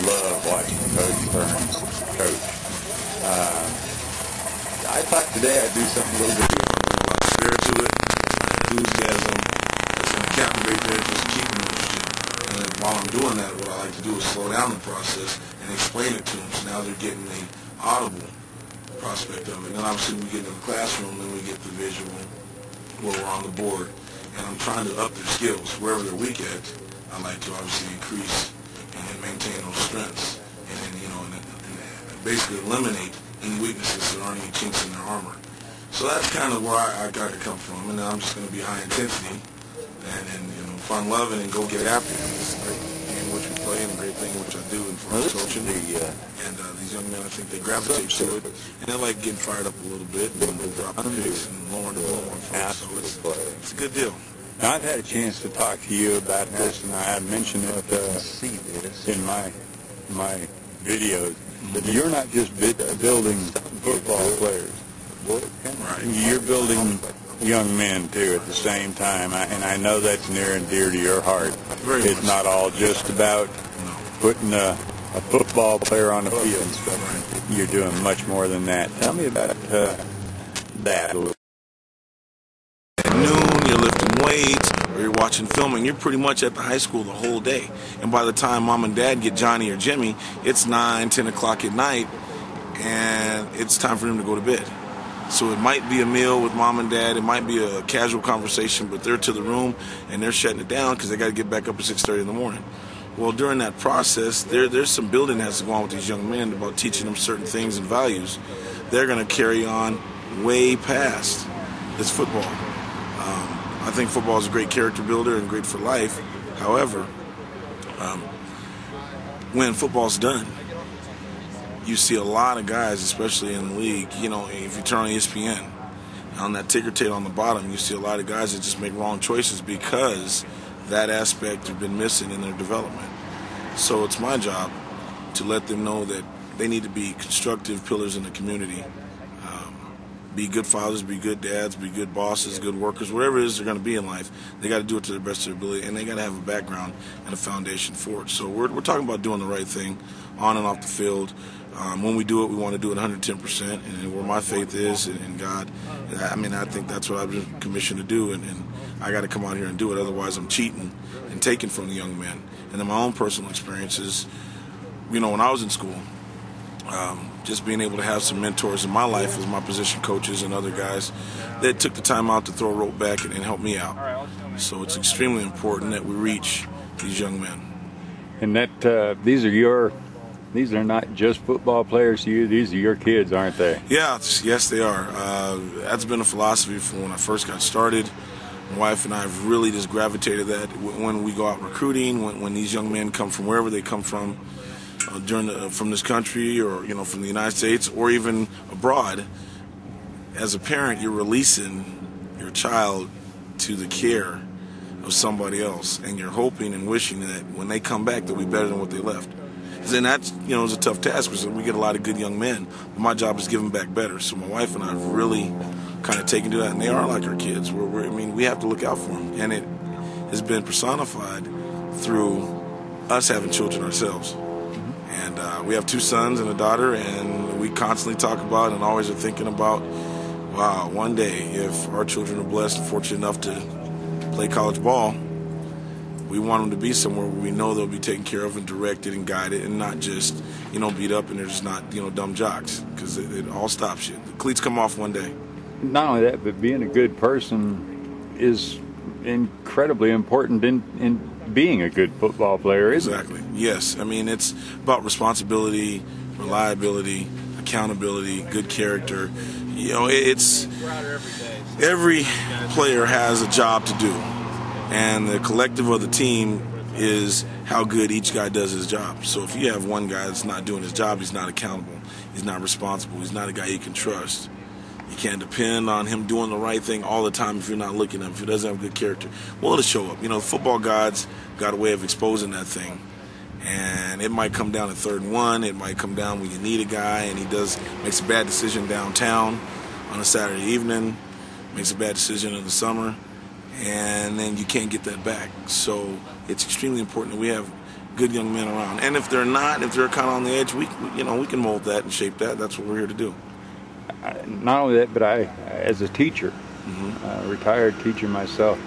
love watching Coach Burns coach. I thought today I'd do something a little bit different. A lot of spirit to it, enthusiasm. It's going to captivate there, just keep them interested. And then while I'm doing that, what I like to do is slow down the process and explain it to them. So now they're getting the audible prospect of it. And then obviously we get into the classroom, then we get the visual where we're on the board. And I'm trying to up their skills. Wherever they're weak at, I like to obviously increase and maintain those strengths. And then, and basically eliminate any weaknesses so there aren't any chinks in their armor. So that's kind of where I got to come from. And then I'm just going to be high intensity and fun loving and go get after it. It's a great game which we play and a great thing which I do in front of coaching. And these young men, I think they gravitate to it. And they like getting fired up a little bit and dropping picks and lowering the blow on folks. So it's a good deal. Now, I've had a chance to talk to you about this, and I had mentioned it in my videos. But you're not just building football players. Right. You're building young men, too, at the same time. And I know that's near and dear to your heart. It's not all just about putting a football player on the field. You're doing much more than that. Tell me about that a little. At noon, you're lifting weights, or you're watching film, and you're pretty much at the high school the whole day. And by the time mom and dad get Johnny or Jimmy, it's 9, 10 o'clock at night, and it's time for them to go to bed. So it might be a meal with mom and dad, it might be a casual conversation, but they're to the room, and they're shutting it down because they got to get back up at 6:30 in the morning. Well, during that process, there's some building that has to go on with these young men about teaching them certain things and values. They're going to carry on way past this football. I think football is a great character builder and great for life. However, when football's done, you see a lot of guys, especially in the league, if you turn on ESPN, on that ticker tape on the bottom, you see a lot of guys that just make wrong choices because that aspect has been missing in their development. So it's my job to let them know that they need to be constructive pillars in the community. Be good fathers, be good dads, be good bosses, good workers, whatever it is they're going to be in life. They got to do it to the best of their ability, and they got to have a background and a foundation for it. So we're talking about doing the right thing on and off the field. When we do it, we want to do it 110%, and where my faith is in God, I think that's what I've been commissioned to do, and I got to come out here and do it. Otherwise, I'm cheating and taking from the young men. And then my own personal experiences, when I was in school, just being able to have some mentors in my life as my position coaches and other guys that took the time out to throw a rope back and help me out. So it's extremely important that we reach these young men. And that these are not just football players to you, these are your kids, aren't they? Yeah, yes they are. That's been a philosophy from when I first got started. My wife and I have really just gravitated that when we go out recruiting, when these young men come from wherever they come from, from this country or from the United States or even abroad. As a parent, you're releasing your child to the care of somebody else, and you're hoping and wishing that when they come back they'll be better than what they left. And that's is a tough task because we get a lot of good young men, but my job is to give them back better. So my wife and I have really kind of taken to that, and they are like our kids. We have to look out for them, and it has been personified through us having children ourselves. And we have 2 sons and a daughter, and we constantly talk about and always are thinking about, wow, one day if our children are blessed and fortunate enough to play college ball, we want them to be somewhere where we know they'll be taken care of and directed and guided and not just, beat up and they're just not, dumb jocks, because it all stops you. The cleats come off one day. Not only that, but being a good person is incredibly important in being a good football player, isn't it? Exactly. Yes. It's about responsibility, reliability, accountability, good character. It's every player has a job to do, and the collective of the team is how good each guy does his job. So if you have one guy that's not doing his job, he's not accountable, he's not responsible, he's not a guy you can trust. You can't depend on him doing the right thing all the time if you're not looking at him, if he doesn't have good character. Well, it'll show up. Football gods got a way of exposing that thing. And it might come down to 3rd and 1. It might come down when you need a guy and he makes a bad decision downtown on a Saturday evening, makes a bad decision in the summer, and then you can't get that back. So it's extremely important that we have good young men around. And if they're not, if they're kind of on the edge, we can mold that and shape that. That's what we're here to do. Not only that, but as a teacher, retired teacher myself,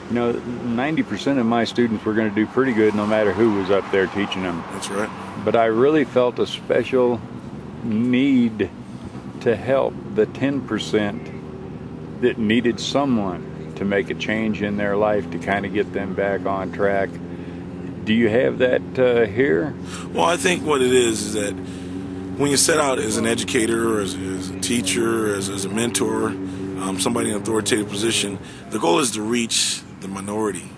90% of my students were going to do pretty good no matter who was up there teaching them. That's right. But I really felt a special need to help the 10% that needed someone to make a change in their life to kind of get them back on track. Do you have that here? Well, I think what it is that when you set out as an educator, or as a teacher, as a mentor, somebody in an authoritative position, the goal is to reach the minority,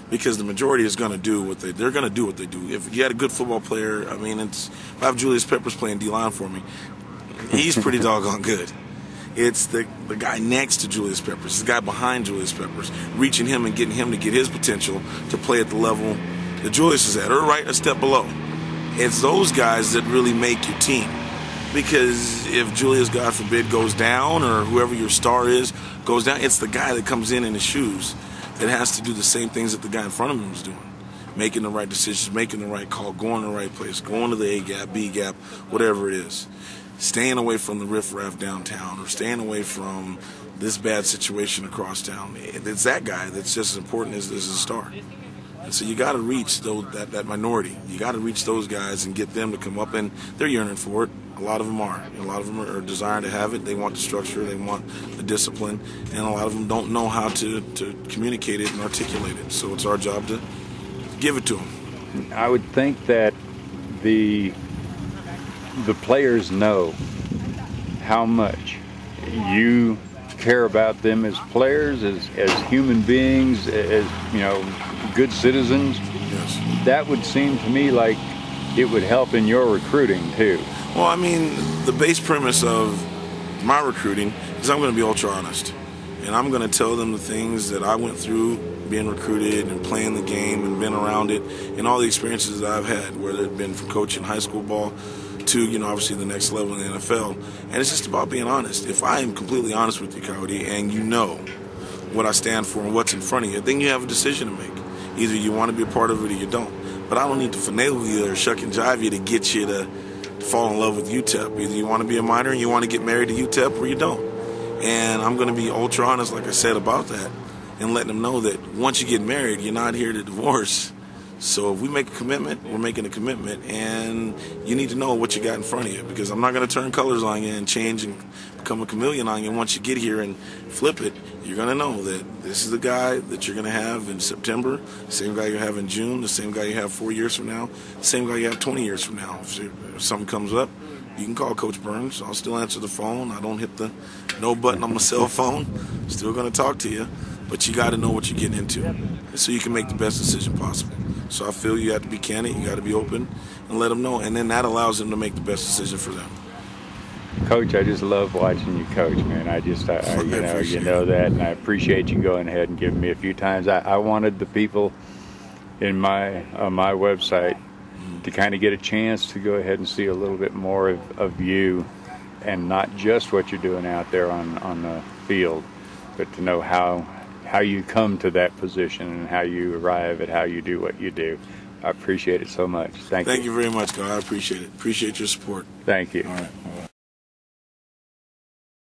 because the majority is going to do what they're going to do what they do. If you had a good football player, if I have Julius Peppers playing D-line for me, he's pretty doggone good. It's the guy next to Julius Peppers, the guy behind Julius Peppers, reaching him and getting him to get his potential to play at the level that Julius is at, or right a step below. It's those guys that really make your team. Because if Julius, God forbid, goes down, or whoever your star is goes down, it's the guy that comes in his shoes that has to do the same things that the guy in front of him is doing. Making the right decisions, making the right call, going to the right place, going to the A gap, B gap, whatever it is. Staying away from the riffraff downtown, or staying away from this bad situation across town. It's that guy that's just as important as a star. And so you got to reach that minority. You got to reach those guys and get them to come up, and they're yearning for it. A lot of them are. A lot of them are desiring to have it. They want the structure. They want the discipline. And a lot of them don't know how to communicate it and articulate it. So it's our job to give it to them. I would think that the players know how much you care about them as players, as human beings, as good citizens. Yes. That would seem to me like it would help in your recruiting too. Well, the base premise of my recruiting is I'm going to be ultra honest. And I'm going to tell them the things that I went through being recruited and playing the game and been around it, and all the experiences that I've had, whether it's been from coaching high school ball to, obviously the next level in the NFL. And it's just about being honest. If I am completely honest with you, Cody, and you know what I stand for and what's in front of you, then you have a decision to make. Either you want to be a part of it or you don't. But I don't need to finagle you or shuck and jive you to get you to fall in love with UTEP. Either you want to be a minor and you want to get married to UTEP, or you don't. And I'm going to be ultra honest, like I said, about that, and letting them know that once you get married, you're not here to divorce. So if we make a commitment, we're making a commitment, and you need to know what you got in front of you, because I'm not going to turn colors on you and change and become a chameleon on you. And once you get here and flip it, you're going to know that this is the guy that you're going to have in September, the same guy you have in June, the same guy you have 4 years from now, the same guy you have 20 years from now. If something comes up, you can call Coach Burns. I'll still answer the phone. I don't hit the no button on my cell phone. I'm still going to talk to you. But you got to know what you're getting into, so you can make the best decision possible. So I feel you have to be candid, you got to be open, and let them know. And then that allows them to make the best decision for them. Coach, I just love watching you coach, man. You know that, and I appreciate you going ahead and giving me a few times. I wanted the people in my website to kind of get a chance to go ahead and see a little bit more of you, and not just what you're doing out there on the field, but to know how you come to that position and how you arrive at how you do what you do. I appreciate it so much. Thank you. Thank you very much, God. I appreciate it. Appreciate your support. Thank you. All right.